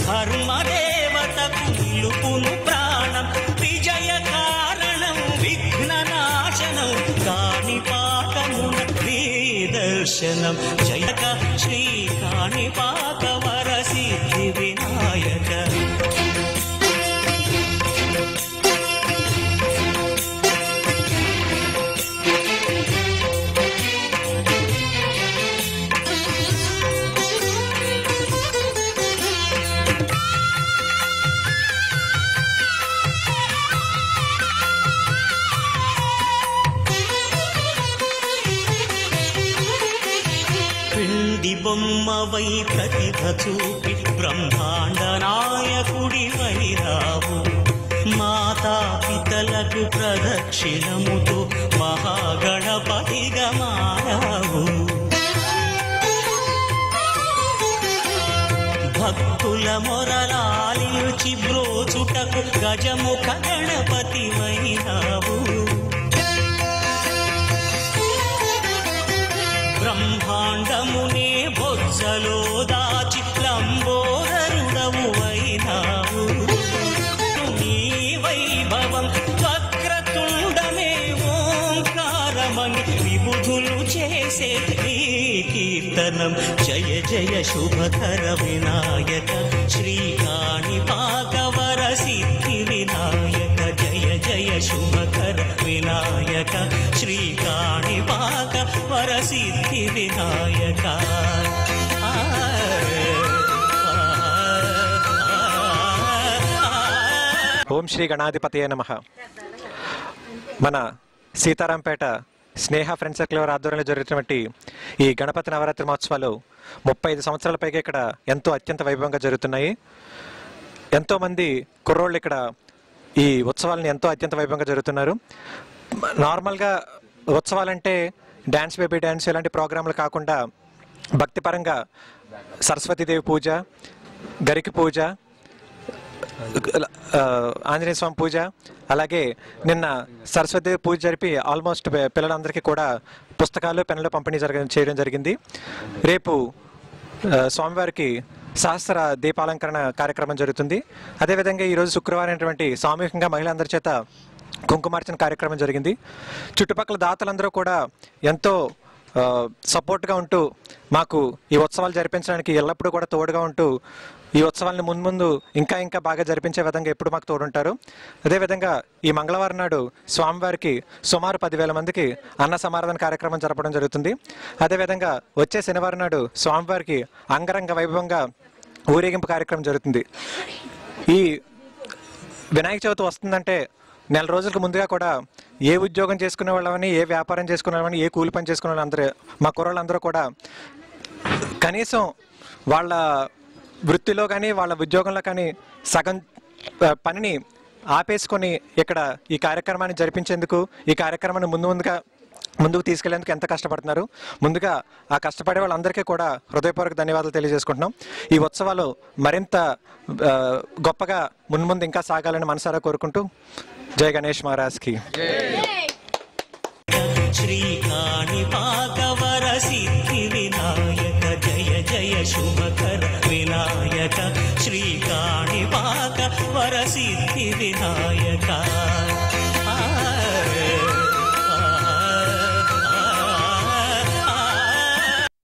ధర్మదేవతకు నిలుపును ప్రాణం, విజయ కారణం విఘ్ననాశనం, కాణిపాకమున దర్శనం. జయక శ్రీ కాణిపాక వరసిద్ధి వినాయక. పిండి బొమ్మవై ప్రతిభ చూపి బ్రహ్మాండ నాయకుడి వైరావు, మాతా పితలకు ప్రదక్షిణముతో మహాగణపతిగా మారావు. భక్తుల మొరలాలించి బ్రోచుటకు గజముఖ గణపతి వైరావు. బ్రహ్మాండమునే బొజ్జలో దాచి లంబోదరుడవు అయినావు. నీ వైభవం వక్రతుండమే ఓంకారమని విబుధులు చేసే నీ కీర్తనం. జయ జయ శుభకర వినాయక శ్రీ కాణిపాక వరసిద్ధి వినాయక. జయ జయ శుభకర వినాయక శ్రీ కాణిపాక వరసిద్ధి వినాయక. ఓం శ్రీ గణాధిపతయే నమః. మన సీతారాంపేట స్నేహ ఫ్రెండ్ సర్కిల్ వారి ఆధ్వర్యంలో జరుగుతున్నటువంటి ఈ గణపతి నవరాత్రి మహోత్సవాలు 35 సంవత్సరాల పైగా ఇక్కడ ఎంతో అత్యంత వైభవంగా జరుగుతున్నాయి. ఎంతోమంది కుర్రోళ్ళు ఇక్కడ ఈ ఉత్సవాలను ఎంతో అత్యంత వైభవంగా జరుగుతున్నారు. నార్మల్గా ఉత్సవాలంటే డ్యాన్స్ బేబీ డ్యాన్స్ ఇలాంటి ప్రోగ్రాంలు కాకుండా భక్తిపరంగా సరస్వతీదేవి పూజ, గరికి పూజ, ఆంజనేయ స్వామి పూజ, అలాగే నిన్న సరస్వతీదేవి పూజ జరిపి ఆల్మోస్ట్ పిల్లలందరికీ కూడా పుస్తకాలు పెన్నులు పంపిణీ చేయడం జరిగింది. రేపు స్వామివారికి సహస్ర దీపాలంకరణ కార్యక్రమం జరుగుతుంది. అదేవిధంగా ఈరోజు శుక్రవారం అయినటువంటి సామూహికంగా మహిళలందరి చేత కుంకుమార్చన కార్యక్రమం జరిగింది. చుట్టుపక్కల దాతలందరూ కూడా ఎంతో సపోర్ట్గా ఉంటూ మాకు ఈ ఉత్సవాలు జరిపించడానికి ఎల్లప్పుడూ కూడా తోడుగా ఉంటూ ఈ ఉత్సవాలను ముందు ఇంకా ఇంకా బాగా జరిపించే విధంగా ఎప్పుడు మాకు తోడుంటారు. అదేవిధంగా ఈ మంగళవారం నాడు స్వామివారికి సుమారు 10,000 మందికి అన్న సమారాధన కార్యక్రమం జరపడం జరుగుతుంది. అదేవిధంగా వచ్చే శనివారం నాడు స్వామివారికి అంగరంగ వైభవంగా ఊరేగింపు కార్యక్రమం జరుగుతుంది. ఈ వినాయక చవితి వస్తుందంటే నెల రోజులకు ముందుగా కూడా ఏ ఉద్యోగం చేసుకునే వాళ్ళని, ఏ వ్యాపారం చేసుకునే వాళ్ళని, ఏ కూలి పని చేసుకునే వాళ్ళందరూ, మా కుర్రోళ్ళందరూ కూడా కనీసం వాళ్ళ వృత్తిలో కానీ వాళ్ళ ఉద్యోగంలో కానీ సగం పనిని ఆపేసుకొని ఇక్కడ ఈ కార్యక్రమాన్ని జరిపించేందుకు, ఈ కార్యక్రమాన్ని ముందుకు తీసుకెళ్లేందుకు ఎంత కష్టపడుతున్నారు. ముందుగా ఆ కష్టపడే వాళ్ళందరికీ కూడా హృదయపూర్వక ధన్యవాదాలు తెలియజేసుకుంటున్నాం. ఈ ఉత్సవాలు మరింత గొప్పగా ముందు ఇంకా సాగాలని మనసారా కోరుకుంటూ జై గణేష్ మహారాజ్కి. శ్రీ కాణిపాక వరసిద్ధి వినాయక. జయ జయ శుభకర